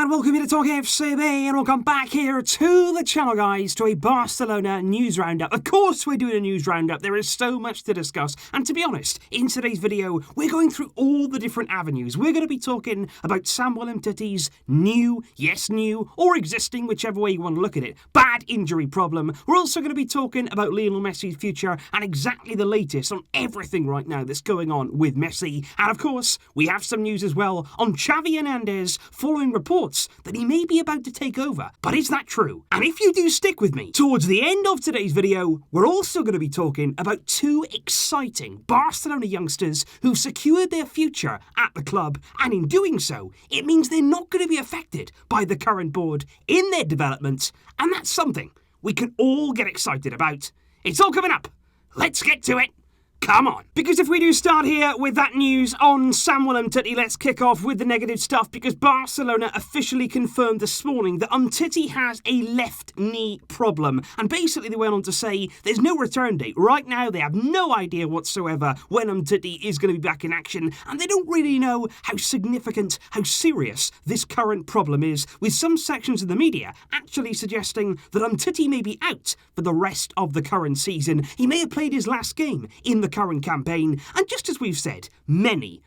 And welcome to TalkFCB, and welcome back here to the channel, guys, to a Barcelona news roundup. Of course we're doing a news roundup, there is so much to discuss, and to be honest, in today's video, we're going through all the different avenues. We're going to be talking about Samuel Umtiti's new, or existing, whichever way you want to look at it, bad injury problem. We're also going to be talking about Lionel Messi's future, and exactly the latest on everything right now that's going on with Messi. And of course, we have some news as well on Xavi Hernandez, following reports that he may be about to take over. But is that true? And if you do stick with me, towards the end of today's video, we're also going to be talking about two exciting Barcelona youngsters who've secured their future at the club, and in doing so, it means they're not going to be affected by the current board in their development, and that's something we can all get excited about. It's all coming up. Let's get to it. Come on. Because if we do start here with that news on Samuel Umtiti, let's kick off with the negative stuff, because Barcelona officially confirmed this morning that Umtiti has a left knee problem. And basically they went on to say there's no return date. Right now they have no idea whatsoever when Umtiti is going to be back in action, and they don't really know how significant, how serious this current problem is, with some sections of the media actually suggesting that Umtiti may be out for the rest of the current season. He may have played his last game in the current campaign, and just as we've said many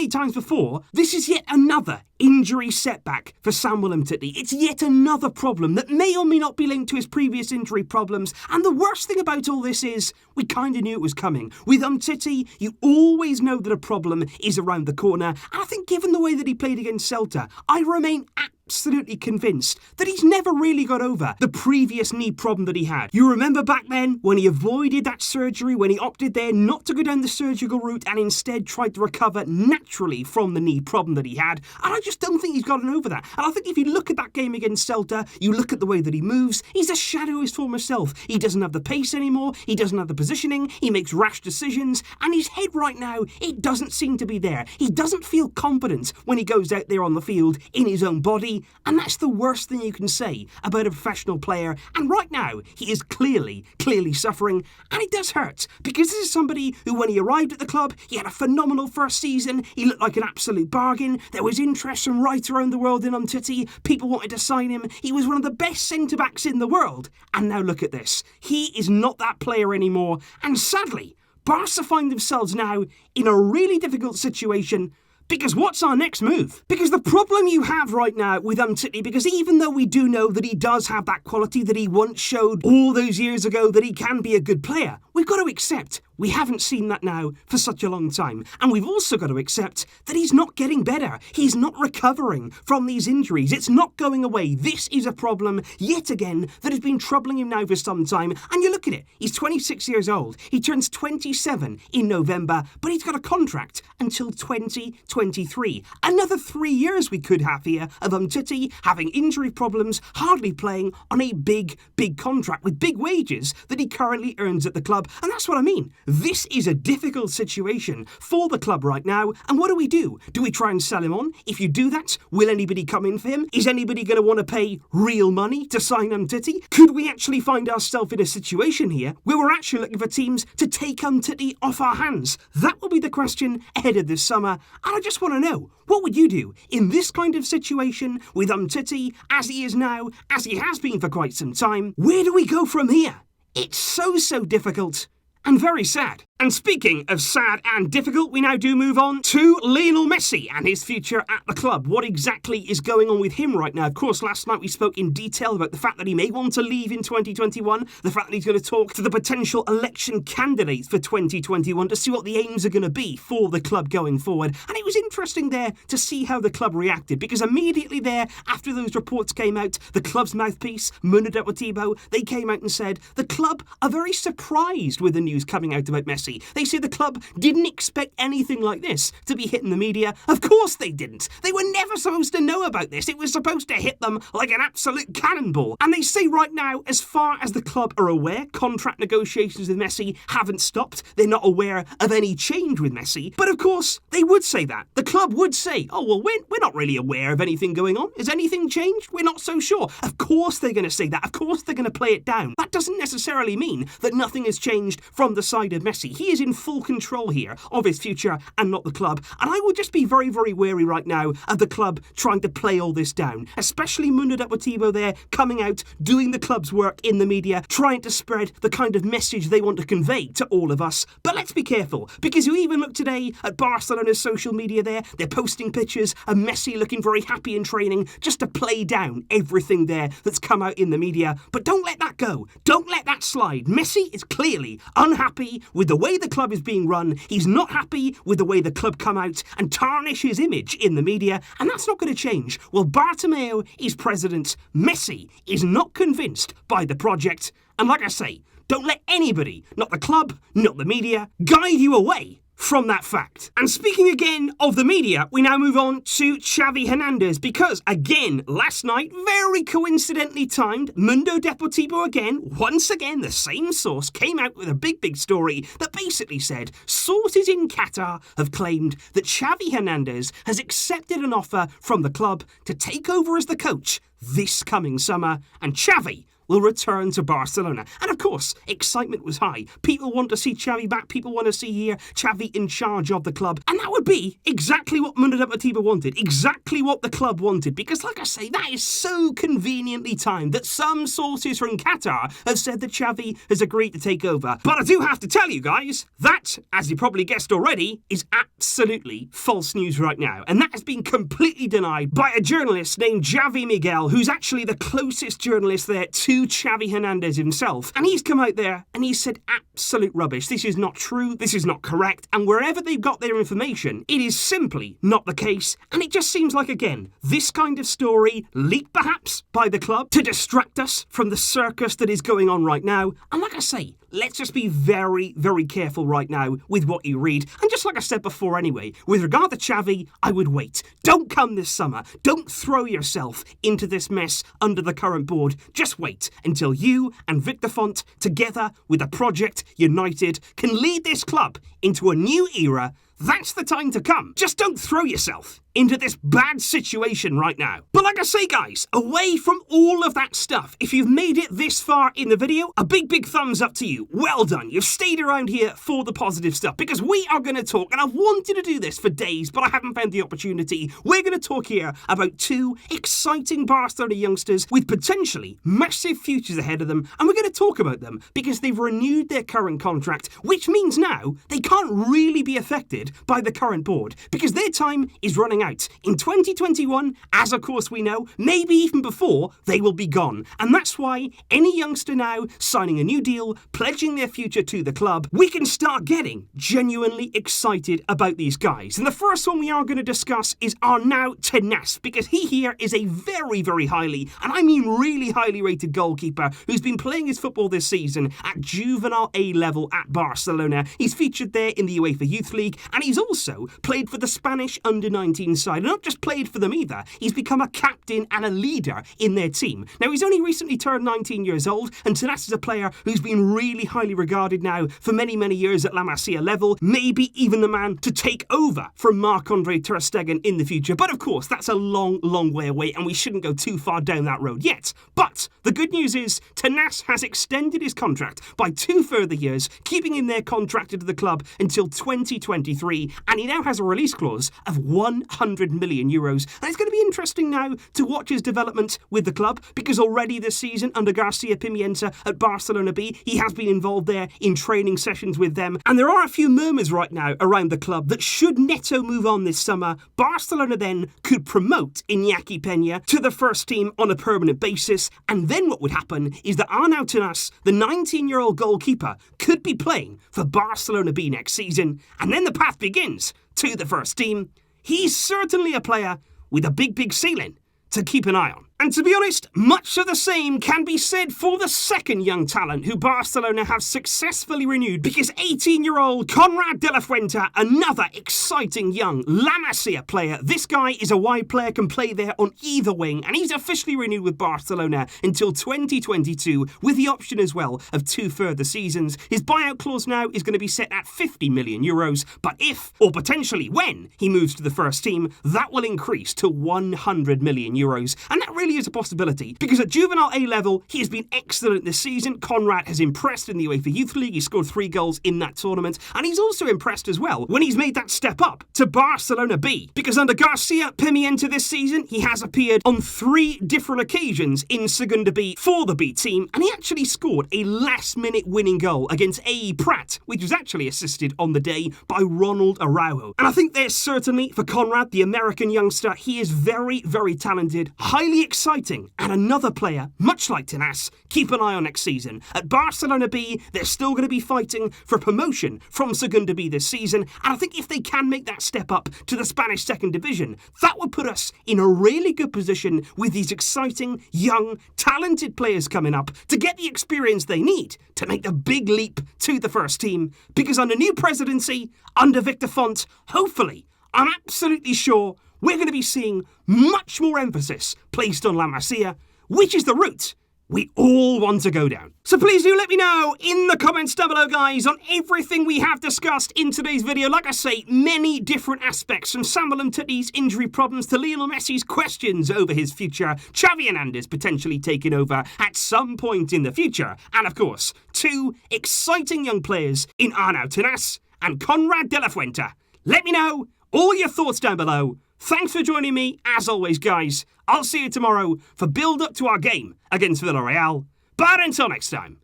times before, this is yet another injury setback for Samuel Umtiti. It's yet another problem that may or may not be linked to his previous injury problems, and the worst thing about all this is we kind of knew it was coming. With Umtiti, you always know that a problem is around the corner, and I think given the way that he played against Celta, I remain absolutely convinced that he's never really got over the previous knee problem that he had. You remember back then when he avoided that surgery, when he opted there not to go down the surgical route and instead tried to recover naturally from the knee problem that he had, and I just don't think he's gotten over that. And I think if you look at that game against Celta, you look at the way that he moves, he's a shadow of his former self. He doesn't have the pace anymore, he doesn't have the positioning, he makes rash decisions, and his head right now, it doesn't seem to be there. He doesn't feel confident when he goes out there on the field in his own body. And that's the worst thing you can say about a professional player. And right now, he is clearly suffering. And it does hurt, because this is somebody who, when he arrived at the club, he had a phenomenal first season. He looked like an absolute bargain. There was interest from right around the world in Umtiti. People wanted to sign him. He was one of the best centre-backs in the world. And now look at this. He is not that player anymore. And sadly, Barca find themselves now in a really difficult situation. Because what's our next move? Because the problem you have right now with Umtiti, because even though we do know that he does have that quality that he once showed all those years ago, that he can be a good player, we've got to accept we haven't seen that now for such a long time. And we've also got to accept that he's not getting better. He's not recovering from these injuries. It's not going away. This is a problem, yet again, that has been troubling him now for some time. And you look at it, he's 26 years old. He turns 27 in November, but he's got a contract until 2023. Another 3 years we could have here of Umtiti having injury problems, hardly playing on a big contract with big wages that he currently earns at the club. And that's what I mean. This is a difficult situation for the club right now, and what do? Do we try and sell him on? If you do that, will anybody come in for him? Is anybody going to want to pay real money to sign Umtiti? Could we actually find ourselves in a situation here where we're actually looking for teams to take Umtiti off our hands? That will be the question ahead of this summer, and I just want to know, what would you do in this kind of situation with Umtiti, as he is now, as he has been for quite some time? Where do we go from here? It's so difficult. And very sad. And speaking of sad and difficult, we now do move on to Lionel Messi and his future at the club. What exactly is going on with him right now? Of course, last night we spoke in detail about the fact that he may want to leave in 2021, the fact that he's going to talk to the potential election candidates for 2021 to see what the aims are going to be for the club going forward. And it was interesting there to see how the club reacted, because immediately there, after those reports came out, the club's mouthpiece, Mundo Deportivo, they came out and said the club are very surprised with the news coming out about Messi. They say the club didn't expect anything like this to be hitting the media. Of course they didn't. They were never supposed to know about this. It was supposed to hit them like an absolute cannonball. And they say right now, as far as the club are aware, contract negotiations with Messi haven't stopped. They're not aware of any change with Messi. But of course, they would say that. The club would say, oh, well, we're not really aware of anything going on. Has anything changed? We're not so sure. Of course they're going to say that. Of course they're going to play it down. That doesn't necessarily mean that nothing has changed from from the side of Messi. He is in full control here of his future and not the club. And I would just be very, very wary right now of the club trying to play all this down, especially Mundo Deportivo there coming out, doing the club's work in the media, trying to spread the kind of message they want to convey to all of us. But let's be careful, because you even look today at Barcelona's social media there, they're posting pictures of Messi looking very happy in training just to play down everything there that's come out in the media. But don't let that go. Don't let that slide. Messi is clearly unhappy with the way the club is being run. He's not happy with the way the club come out and tarnish his image in the media, and that's not going to change. Well, Bartomeu is president. Messi is not convinced by the project. And like I say, don't let anybody, not the club, not the media, guide you away from that fact. And speaking again of the media, we now move on to Xavi Hernandez, because again, last night, very coincidentally timed, Mundo Deportivo again, once again, the same source, came out with a big story that basically said sources in Qatar have claimed that Xavi Hernandez has accepted an offer from the club to take over as the coach this coming summer, and Xavi will return to Barcelona. And of course, excitement was high. People want to see Xavi back. People want to see here Xavi in charge of the club. And that would be exactly what Mundo Deportivo wanted. Exactly what the club wanted. Because like I say, that is so conveniently timed that some sources from Qatar have said that Xavi has agreed to take over. But I do have to tell you guys, that, as you probably guessed already, is absolutely false news right now. And that has been completely denied by a journalist named Xavi Miguel, who's actually the closest journalist there to Xavi Hernandez himself. And he's come out there and he said absolute rubbish. This is not true. This is not correct. And wherever they've got their information, it is simply not the case. And it just seems like, again, this kind of story leaked perhaps by the club to distract us from the circus that is going on right now. And like I say, let's just be very, very careful right now with what you read. And just like I said before anyway, with regard to Xavi, I would wait. Don't come this summer. Don't throw yourself into this mess under the current board. Just wait until you and Victor Font, together with the Project United, can lead this club into a new era. That's the time to come. Just don't throw yourself into this bad situation right now. But like I say, guys, away from all of that stuff, if you've made it this far in the video, a big thumbs up to you. Well done. You've stayed around here for the positive stuff, because we are going to talk, and I've wanted to do this for days, but I haven't found the opportunity. We're going to talk here about two exciting Barcelona youngsters with potentially massive futures ahead of them, and we're going to talk about them because they've renewed their current contract, which means now they can't really be affected by the current board, because their time is running out in 2021, as of course we know, maybe even before, they will be gone. And that's why any youngster now signing a new deal, pledging their future to the club, we can start getting genuinely excited about these guys. And the first one we are going to discuss is Arnau Tenas, because he here is a very highly, and I mean really highly rated goalkeeper who's been playing his football this season at juvenile A level at Barcelona. He's featured there in the UEFA Youth League, and he's also played for the Spanish under-19 side. And not just played for them either, he's become a captain and a leader in their team. Now, he's only recently turned 19 years old, and Tenas is a player who's been really highly regarded now for many years at La Masia level, maybe even the man to take over from Marc-Andre ter Stegen in the future. But of course, that's a long way away, and we shouldn't go too far down that road yet. But the good news is, Tenas has extended his contract by 2 further years, keeping him there contracted to the club until 2023, and he now has a release clause of 100 million euros. And it's going to be interesting now to watch his development with the club, because already this season under Garcia Pimienta at Barcelona B, he has been involved there in training sessions with them. And there are a few murmurs right now around the club that should Neto move on this summer, Barcelona then could promote Iñaki Peña to the first team on a permanent basis. And then what would happen is that Arnau Tenas, the 19-year-old goalkeeper, could be playing for Barcelona B next season. And then the path begins to the first team. He's certainly a player with a big ceiling to keep an eye on. And to be honest, much of the same can be said for the second young talent who Barcelona have successfully renewed, because 18-year-old Konrad de la Fuenta, another exciting young La Masia player. This guy is a wide player, can play there on either wing, and he's officially renewed with Barcelona until 2022, with the option as well of 2 further seasons. His buyout clause now is going to be set at 50 million euros, but if, or potentially when, he moves to the first team, that will increase to 100 million euros. And that really really is a possibility, because at juvenile A level, he has been excellent this season. Konrad has impressed in the UEFA Youth League. He scored 3 goals in that tournament, and he's also impressed as well when he's made that step up to Barcelona B, because under Garcia Pimienta this season, he has appeared on 3 different occasions in Segunda B for the B team, and he actually scored a last-minute winning goal against AE Prat, which was actually assisted on the day by Ronald Araujo. And I think there's certainly, for Konrad, the American youngster, he is very, very talented, highly exciting, and another player, much like Tenas, keep an eye on next season. At Barcelona B, they're still going to be fighting for promotion from Segunda B this season, and I think if they can make that step up to the Spanish second division, that would put us in a really good position with these exciting, young, talented players coming up to get the experience they need to make the big leap to the first team. Because under new presidency, under Victor Font, hopefully, I'm absolutely sure we're going to be seeing much more emphasis placed on La Masia, which is the route we all want to go down. So please do let me know in the comments down below, guys, on everything we have discussed in today's video. Like I say, many different aspects, from Samuel Umtiti's injury problems to Lionel Messi's questions over his future, Xavi Hernandez potentially taking over at some point in the future, and of course, 2 exciting young players in Arnau Tenas and Konrad de la Fuenta. Let me know all your thoughts down below. Thanks for joining me, as always, guys. I'll see you tomorrow for build-up to our game against Villarreal. But until next time,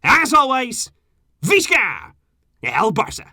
as always, Visca el Barça!